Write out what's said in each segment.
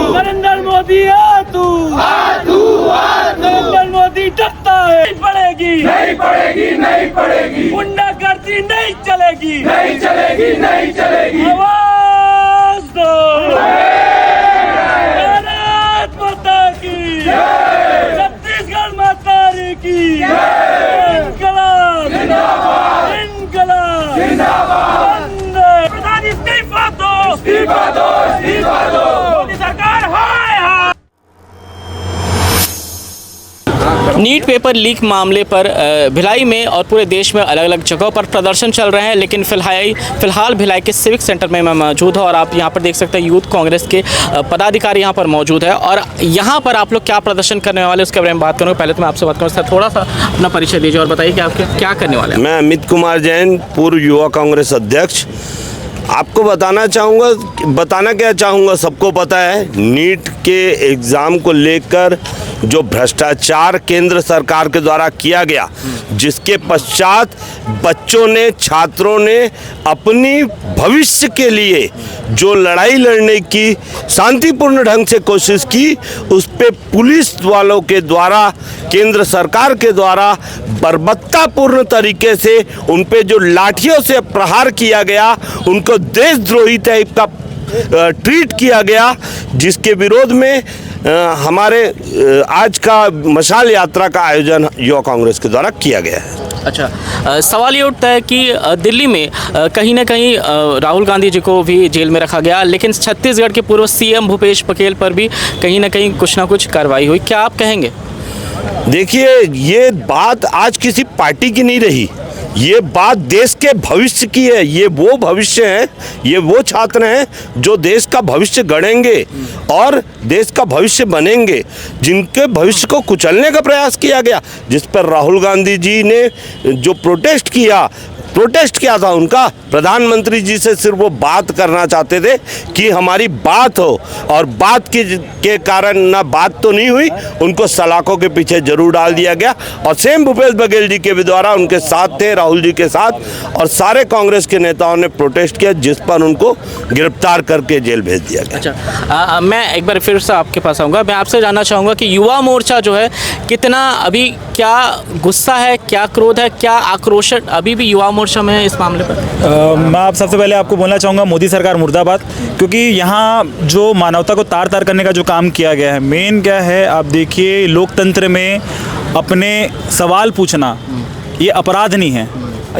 नरेंद्र मोदी नरेंद्र मोदी डरता है। नहीं पड़ेगी, नहीं पड़ेगी, नहीं पड़ेगी, गुंडागर्दी नहीं चलेगी, नहीं चलेगी, नहीं चलेगी। आवाज दो, भारत माता की, छत्तीसगढ़ माता की, इनकलाब जिंदाबाद, इनकलाब जिंदाबाद। प्रधान इस्तीफा दो, इस्तीफा दो, इस्तीफा दो। मोदी सरकार हाय हाय। नीट पेपर लीक मामले पर भिलाई में और पूरे देश में अलग अलग जगहों पर प्रदर्शन चल रहे हैं, लेकिन फिलहाल भिलाई के सिविक सेंटर में मैं मौजूद हूँ और आप यहाँ पर देख सकते हैं यूथ कांग्रेस के पदाधिकारी यहाँ पर मौजूद है। और यहाँ पर आप लोग क्या प्रदर्शन करने वाले उसके बारे में बात करूँगा। पहले तो मैं आपसे बात करूँ सर, थोड़ा सा अपना परिचय दीजिए और बताइए कि आप क्या करने वाले हैं। मैं अमित कुमार जैन, पूर्व युवा कांग्रेस अध्यक्ष। आपको बताना क्या चाहूँगा, सबको पता है नीट के एग्ज़ाम को लेकर जो भ्रष्टाचार केंद्र सरकार के द्वारा किया गया, जिसके पश्चात बच्चों ने, छात्रों ने अपनी भविष्य के लिए जो लड़ाई लड़ने की शांतिपूर्ण ढंग से कोशिश की, उस पे पुलिस वालों के द्वारा, केंद्र सरकार के द्वारा बर्बरतापूर्ण तरीके से उन पे जो लाठियों से प्रहार किया गया, उनको देशद्रोही टाइप का ट्रीट किया गया, जिसके विरोध में हमारे आज का मशाल यात्रा का आयोजन युवा कांग्रेस के द्वारा किया गया है। अच्छा, सवाल ये उठता है कि दिल्ली में कहीं ना कहीं राहुल गांधी जी को भी जेल में रखा गया, लेकिन छत्तीसगढ़ के पूर्व सीएम भूपेश बघेल पर भी कहीं ना कहीं कुछ ना कुछ कार्रवाई हुई। क्या आप कहेंगे? देखिए, ये बात आज किसी पार्टी की नहीं रही, ये बात देश के भविष्य की है। ये वो भविष्य हैं, ये वो छात्र हैं जो देश का भविष्य गढ़ेंगे और देश का भविष्य बनेंगे, जिनके भविष्य को कुचलने का प्रयास किया गया, जिस पर राहुल गांधी जी ने जो प्रोटेस्ट किया था उनका, प्रधानमंत्री जी से सिर्फ वो बात करना चाहते थे कि हमारी बात हो, और बात के कारण ना बात तो नहीं हुई, उनको सलाखों के पीछे जरूर डाल दिया गया। और सेम भूपेश बघेल जी के भी द्वारा उनके साथ थे, राहुल जी के साथ, और सारे कांग्रेस के नेताओं ने प्रोटेस्ट किया, जिस पर उनको गिरफ्तार करके जेल भेज दिया गया। अच्छा, मैं एक बार फिर से आपके पास आऊँगा। मैं आपसे जानना चाहूँगा कि युवा मोर्चा जो है कितना अभी, क्या गुस्सा है, क्या क्रोध है, क्या आक्रोश अभी भी युवा मोर्चा में है इस मामले पर? मैं आप सबसे पहले आपको बोलना चाहूँगा, मोदी सरकार मुर्दाबाद, क्योंकि यहाँ जो मानवता को तार तार करने का जो काम किया गया है, मेन क्या है, आप देखिए लोकतंत्र में अपने सवाल पूछना ये अपराध नहीं है,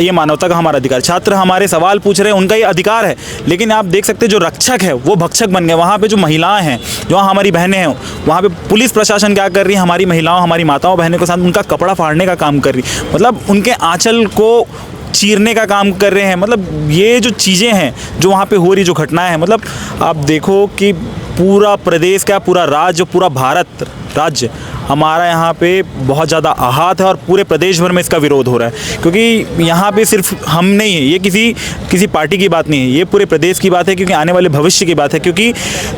ये मानवता का हमारा अधिकार। छात्र हमारे सवाल पूछ रहे हैं, उनका ये अधिकार है, लेकिन आप देख सकते हैं जो रक्षक है वो भक्षक बन गए। वहाँ पे जो महिलाएं हैं, जो हमारी बहनें हैं, वहाँ पे पुलिस प्रशासन क्या कर रही है, हमारी महिलाओं, हमारी माताओं बहनों के साथ उनका कपड़ा फाड़ने का काम कर रही, मतलब उनके आंचल को चीरने का काम कर रहे हैं। मतलब ये जो चीज़ें हैं जो वहाँ पे हो रही, जो घटनाएं हैं, मतलब आप देखो कि पूरा प्रदेश का, पूरा राज्य, पूरा भारत राज्य हमारा यहाँ पे बहुत ज़्यादा आहत है, और पूरे प्रदेश भर में इसका विरोध हो रहा है। क्योंकि यहाँ पे सिर्फ हम नहीं है, ये किसी पार्टी की बात नहीं है, ये पूरे प्रदेश की बात है, क्योंकि आने वाले भविष्य की बात है। क्योंकि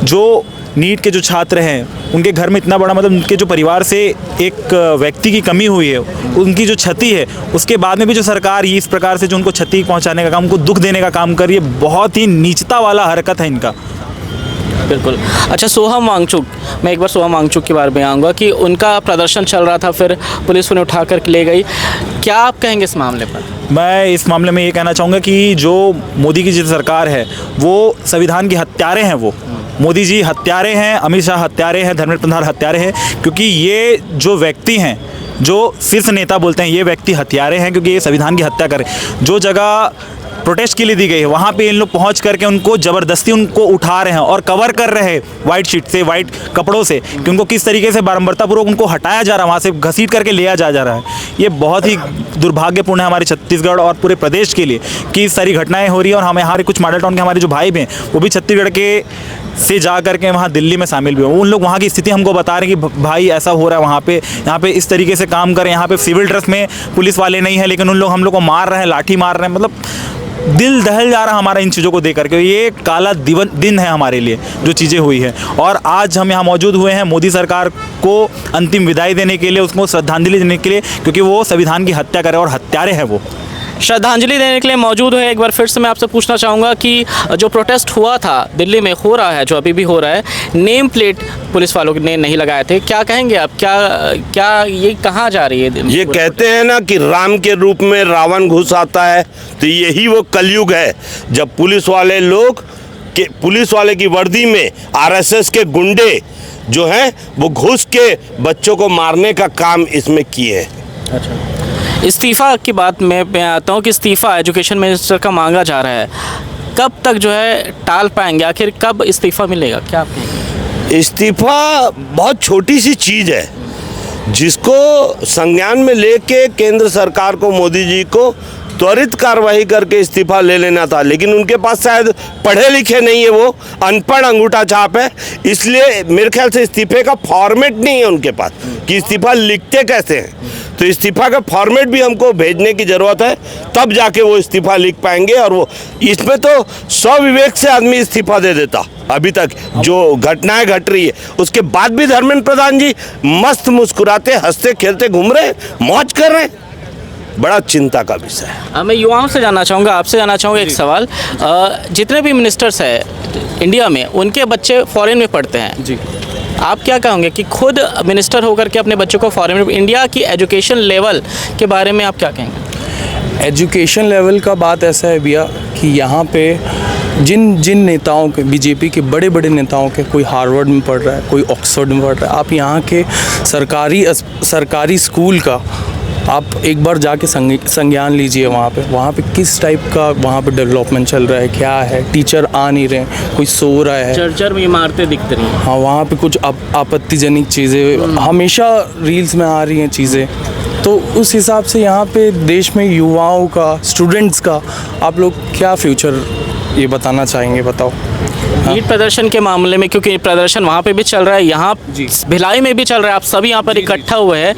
जो नीट के जो छात्र हैं, उनके घर में इतना बड़ा, मतलब उनके जो परिवार से एक व्यक्ति की कमी हुई है, उनकी जो क्षति है, उसके बाद में भी जो सरकार इस प्रकार से जो उनको क्षति पहुंचाने का काम, उनको दुख देने का काम कर रही है, बहुत ही नीचता वाला हरकत है इनका। बिल्कुल। अच्छा, सोहम वांगचुक, मैं एक बार सोहम वांगचुक के बारे में आऊँगा कि उनका प्रदर्शन चल रहा था, फिर पुलिस उन्हें उठा कर ले गई। क्या आप कहेंगे इस मामले पर? मैं इस मामले में ये कहना चाहूँगा कि जो मोदी की जो सरकार है वो संविधान के हत्यारे हैं। वो मोदी जी हत्यारे हैं, अमित शाह हत्यारे हैं, धर्मेंद्र प्रधान हत्यारे हैं, क्योंकि ये जो व्यक्ति हैं, जो शीर्ष नेता बोलते हैं, ये व्यक्ति हत्यारे हैं, क्योंकि ये संविधान की हत्या करें। जो जगह प्रोटेस्ट के लिए दी गई है, वहाँ पे इन लोग पहुँच करके उनको ज़बरदस्ती उनको उठा रहे हैं और कवर कर रहे हैं वाइट शीट से, वाइट कपड़ों से, कि उनको किस तरीके से बारंबारतापूर्वक उनको हटाया जा रहा है, वहाँ से घसीट करके लिया जा रहा है। ये बहुत ही दुर्भाग्यपूर्ण है हमारे छत्तीसगढ़ और पूरे प्रदेश के लिए कि इस सारी घटनाएं हो रही है। और हमें यहाँ कुछ मॉडल टाउन के हमारे जो भाई हैं वो भी छत्तीसगढ़ के से जा करके वहाँ दिल्ली में शामिल भी हो, उन लोग वहाँ की स्थिति हमको बता रहे हैं कि भाई ऐसा हो रहा है वहाँ पे, यहाँ पे इस तरीके से काम करें, यहाँ पे सिविल ड्रेस में पुलिस वाले नहीं है लेकिन उन लोग हम लोग को मार रहे हैं, लाठी मार रहे हैं। मतलब दिल दहल जा रहा है हमारा इन चीज़ों को देख करके। ये काला दिन है हमारे लिए जो चीज़ें हुई है। और आज हम यहाँ मौजूद हुए हैं मोदी सरकार को अंतिम विदाई देने के लिए, उसको श्रद्धांजलि देने के लिए, क्योंकि वो संविधान की हत्या करे और हत्यारे हैं वो। श्रद्धांजलि देने के लिए मौजूद है। एक बार फिर से मैं आपसे पूछना चाहूँगा कि जो प्रोटेस्ट हुआ था दिल्ली में, हो रहा है, जो अभी भी हो रहा है, नेम प्लेट पुलिस वालों ने नहीं लगाए थे, क्या कहेंगे आप? क्या ये कहाँ जा रही है? ये कहते हैं ना कि राम के रूप में रावण घुस आता है, तो यही वो कलयुग है जब पुलिस वाले की वर्दी में आरएसएस के गुंडे जो हैं वो घुस के बच्चों को मारने का काम इसमें किए हैं। अच्छा, इस्तीफ़ा की बात मैं आता हूँ कि इस्तीफ़ा एजुकेशन मिनिस्टर का मांगा जा रहा है, कब तक जो है टाल पाएंगे? आखिर कब इस्तीफ़ा मिलेगा, क्या आप कहेंगे? इस्तीफा बहुत छोटी सी चीज़ है जिसको संज्ञान में लेके केंद्र सरकार को, मोदी जी को त्वरित कार्रवाई करके इस्तीफा ले लेना था, लेकिन उनके पास शायद पढ़े लिखे नहीं है, वो अनपढ़ अंगूठा छाप है, इसलिए मेरे ख्याल से इस्तीफे का फॉर्मेट नहीं है उनके पास कि इस्तीफा लिखते कैसे हैं। तो इस्तीफा का फॉर्मेट भी हमको भेजने की ज़रूरत है, तब जाके वो इस्तीफा लिख पाएंगे। और वो इसमें तो स्वविवेक से आदमी इस्तीफा दे देता। अभी तक जो घटनाएं घट रही है उसके बाद भी धर्मेंद्र प्रधान जी मस्त मुस्कुराते हंसते खेलते घूम रहे हैं, मौज कर रहे हैं। बड़ा चिंता का विषय है। मैं युवाओं से जानना चाहूँगा, आपसे जानना चाहूँगा एक सवाल। जितने भी मिनिस्टर्स हैं इंडिया में, उनके बच्चे फॉरेन में पढ़ते हैं जी, आप क्या कहोगे कि खुद मिनिस्टर होकर के अपने बच्चों को फॉरेन में, इंडिया की एजुकेशन लेवल के बारे में आप क्या कहेंगे? एजुकेशन लेवल का बात ऐसा है भैया कि यहाँ पे जिन नेताओं के, बीजेपी के बड़े बड़े नेताओं के, कोई हार्वर्ड में पढ़ रहा है, कोई ऑक्सफोर्ड में पढ़ रहा है, आप यहाँ के सरकारी स्कूल का आप एक बार जाके संज्ञान लीजिए। वहाँ पे किस टाइप का वहाँ पे डेवलपमेंट चल रहा है, क्या है, टीचर आ नहीं रहे, कोई सो रहा है, चर्चर में इमारतें दिख रही हैं। हाँ, वहाँ पे कुछ आपत्तिजनक चीज़ें हमेशा रील्स में आ रही हैं चीज़ें। तो उस हिसाब से यहाँ पे देश में युवाओं का, स्टूडेंट्स का आप लोग क्या फ्यूचर ये बताना चाहेंगे, बताओ? नीट प्रदर्शन के मामले में, क्योंकि प्रदर्शन वहाँ पे भी चल रहा है, यहाँ भिलाई में भी चल रहा है, आप सभी यहाँ पर इकट्ठा हुए हैं,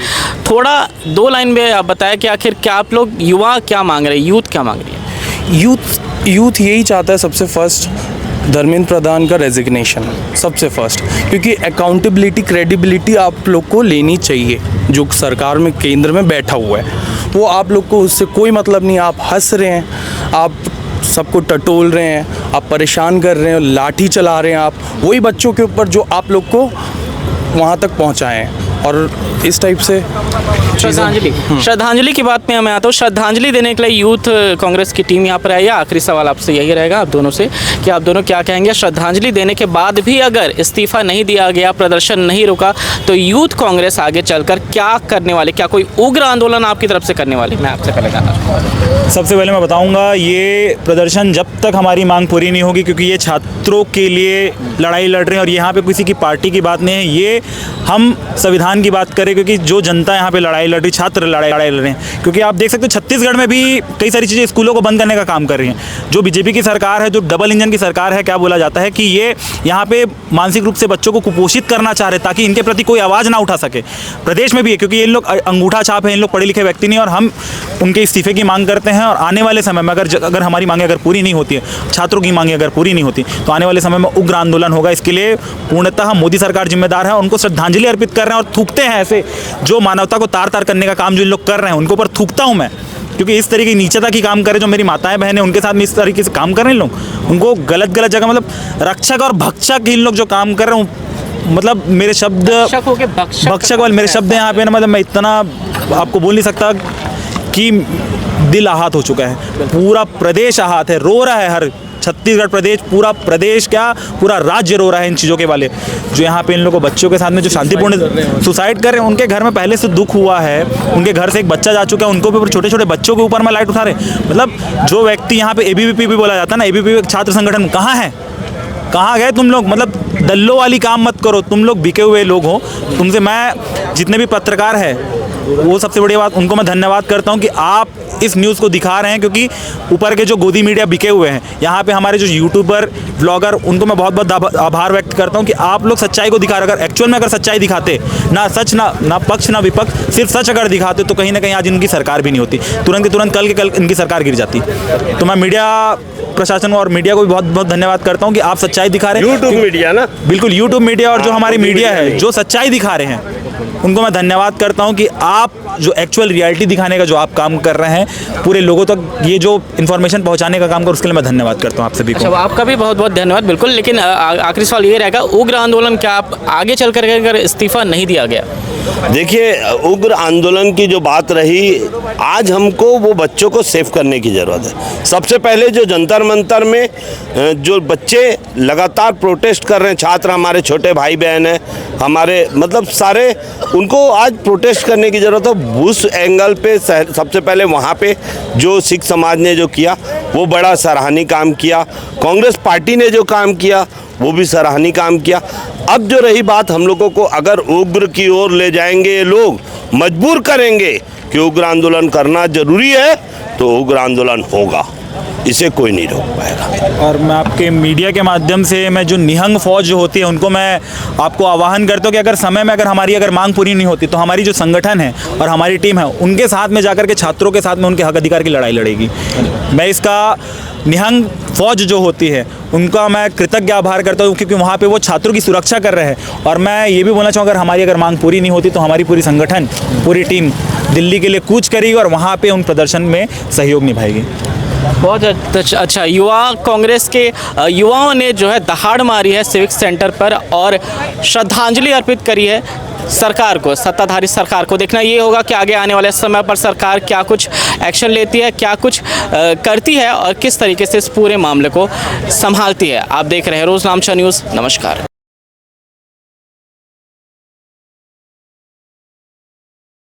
थोड़ा 2 लाइन में आप बताएं कि आखिर क्या आप लोग, युवा क्या मांग रहे हैं, यूथ क्या मांग रही है? यूथ यही चाहता है सबसे फर्स्ट, धर्मेंद्र प्रधान का रेजिग्नेशन सबसे फर्स्ट, क्योंकि अकाउंटेबिलिटी, क्रेडिबिलिटी आप लोग को लेनी चाहिए। जो सरकार में केंद्र में बैठा हुआ है वो आप लोग को, उससे कोई मतलब नहीं। आप हंस रहे हैं, आप सबको टटोल रहे हैं, आप परेशान कर रहे हैं, लाठी चला रहे हैं आप वही बच्चों के ऊपर जो आप लोग को वहाँ तक पहुँचाएं। और इस टाइप से श्रद्धांजलि की बात में मैं आता हूँ। श्रद्धांजलि देने के लिए यूथ कांग्रेस की टीम यहाँ पर आई है। आखिरी सवाल आपसे यही रहेगा आप दोनों से कि आप दोनों क्या कहेंगे, श्रद्धांजलि देने के बाद भी अगर इस्तीफा नहीं दिया गया, प्रदर्शन नहीं रुका, तो यूथ कांग्रेस आगे चलकर क्या करने वाले, क्या कोई उग्र आंदोलन आपकी तरफ से करने वाली? मैं आपसे पहले जानना चाहूँगा। सबसे पहले मैं बताऊंगा, ये प्रदर्शन जब तक हमारी मांग पूरी नहीं होगी, क्योंकि ये छात्रों के लिए लड़ाई लड़ रहे हैं और यहाँ पे किसी की पार्टी की बात नहीं है, ये हम संविधान की बात करें, क्योंकि जो जनता यहाँ पे लड़ाई लड़ रही, छात्र लड़ाई लड़ रहे हैं। क्योंकि आप देख सकते हो छत्तीसगढ़ में भी कई सारी चीज़ें स्कूलों को बंद करने का काम कर रही हैं। जो बीजेपी की सरकार है, जो डबल इंजन की सरकार है, क्या बोला जाता है कि ये यहाँ पे मानसिक रूप से बच्चों को कुपोषित करना चाह रहे हैं ताकि इनके प्रति कोई आवाज़ ना उठा सके। प्रदेश में भी है, क्योंकि ये लोग अंगूठा छाप है, इन लोग पढ़े लिखे व्यक्ति नहीं, और हम उनके इस्तीफे की मांग करते हैं। और आने वाले समय में अगर हमारी मांगे अगर पूरी नहीं होती है, छात्रों की मांगे अगर पूरी नहीं होती, तो आने वाले समय में उग्र आंदोलन होगा। इसके लिए पूर्णतः मोदी सरकार जिम्मेदार है। उनको श्रद्धांजलि अर्पित कर रहे हैं और थूकते हैं ऐसे, जो मानवता को तार तार करने का काम जो इन लोग कर रहे हैं उनके ऊपर थूकता हूँ मैं, क्योंकि इस तरीके की नीचता की काम करे जो मेरी माताएं बहनें उनके साथ में इस तरीके से काम कर रहे हैं लोग, उनको गलत जगह, मतलब रक्षक और भक्षक इन लोग जो काम कर रहे हैं, मतलब मेरे शब्द भक्षक वाले मेरे शब्द यहाँ पे ना, मतलब मैं इतना आपको बोल नहीं सकता कि दिल आहत हो चुका है, पूरा प्रदेश आहत है, रो रहा है छत्तीसगढ़ प्रदेश, पूरा प्रदेश क्या पूरा राज्य रो रहा है इन चीज़ों के वाले। जो यहाँ पे इन लोगों को बच्चों के साथ में जो शांतिपूर्ण सुसाइड कर रहे हैं, उनके घर में पहले से दुख हुआ है, उनके घर से एक बच्चा जा चुका है, उनको भी छोटे छोटे बच्चों के ऊपर में लाइट उठा रहे। मतलब जो व्यक्ति यहाँ पे एबीवीपी भी बोला जाता है ना, एबीवीपी छात्र संगठन कहाँ है, कहाँ गए तुम लोग? मतलब दल्लो वाली काम मत करो, तुम लोग बिके हुए लोग हो। तुमसे मैं जितने भी पत्रकार हैं, वो सबसे बड़ी बात उनको मैं धन्यवाद करता हूँ कि आप इस न्यूज़ को दिखा रहे हैं, क्योंकि ऊपर के जो गोदी मीडिया बिके हुए हैं, यहाँ पे हमारे जो यूट्यूबर व्लॉगर, उनको मैं बहुत बहुत आभार व्यक्त करता हूँ कि आप लोग सच्चाई को दिखा रहे। अगर एक्चुअल में अगर सच्चाई दिखाते, ना सच ना पक्ष ना विपक्ष, सिर्फ सच अगर दिखाते, तो कहीं ना कहीं आज इनकी सरकार भी नहीं होती, तुरंत के तुरंत कल के कल इनकी सरकार गिर जाती। तो मैं मीडिया प्रशासन और मीडिया को भी बहुत बहुत धन्यवाद करता हूँ कि आप सच्चाई दिखा रहे हैं। यूट्यूब मीडिया ना, बिल्कुल यूट्यूब मीडिया और जो हमारी मीडिया है जो सच्चाई दिखा रहे हैं, उनको मैं धन्यवाद करता हूं कि आप जो एक्चुअल रियलिटी दिखाने का जो आप काम कर रहे हैं, पूरे लोगों तक ये जो इन्फॉर्मेशन पहुंचाने का काम कर, उसके लिए मैं धन्यवाद करता हूं आप सभी को। अच्छा, आपका भी बहुत बहुत धन्यवाद। बिल्कुल, लेकिन आखिरी सवाल ये रहेगा, उग्र आंदोलन क्या आप आगे चल कर अगर इस्तीफा नहीं दिया गया? देखिए, उग्र आंदोलन की जो बात रही, आज हमको वो बच्चों को सेव करने की ज़रूरत है। सबसे पहले जो जंतर मंतर में जो बच्चे लगातार प्रोटेस्ट कर रहे हैं, छात्र हमारे छोटे भाई बहन हैं, हमारे मतलब सारे, उनको आज प्रोटेस्ट करने की ज़रूरत है। उस एंगल पे सबसे पहले वहाँ पे जो सिख समाज ने जो किया, वो बड़ा सराहनीय काम किया। कांग्रेस पार्टी ने जो काम किया, वो भी सराहनीय काम किया। अब जो रही बात, हम लोगों को अगर उग्र की ओर ले जाएंगे, ये लोग मजबूर करेंगे कि उग्र आंदोलन करना जरूरी है, तो उग्र आंदोलन होगा, इसे कोई नहीं रोक पाएगा। और मैं आपके मीडिया के माध्यम से, मैं जो निहंग फौज जो होती है, उनको मैं आपको आह्वान करता हूँ कि अगर समय में हमारी मांग पूरी नहीं होती, तो हमारी जो संगठन है और हमारी टीम है, उनके साथ में जाकर के छात्रों के साथ में उनके हक अधिकार की लड़ाई लड़ेगी। मैं इसका निहंग फौज जो होती है, उनका मैं कृतज्ञ आभार करता हूँ, क्योंकि वहाँ पे वो छात्रों की सुरक्षा कर रहे हैं। और मैं ये भी बोलना चाहूँगा, अगर हमारी मांग पूरी नहीं होती, तो हमारी पूरी संगठन, पूरी टीम दिल्ली के लिए कूच करेगी और वहाँ पे उन प्रदर्शन में सहयोग निभाएगी। बहुत अच्छा। युवा कांग्रेस के युवाओं ने जो है दहाड़ मारी है सिविक सेंटर पर और श्रद्धांजलि अर्पित करी है सरकार को, सत्ताधारी सरकार को। देखना ये होगा कि आगे आने वाले समय पर सरकार क्या कुछ एक्शन लेती है, क्या कुछ करती है और किस तरीके से इस पूरे मामले को संभालती है। आप देख रहे हैं रोज़नामचा न्यूज़। नमस्कार।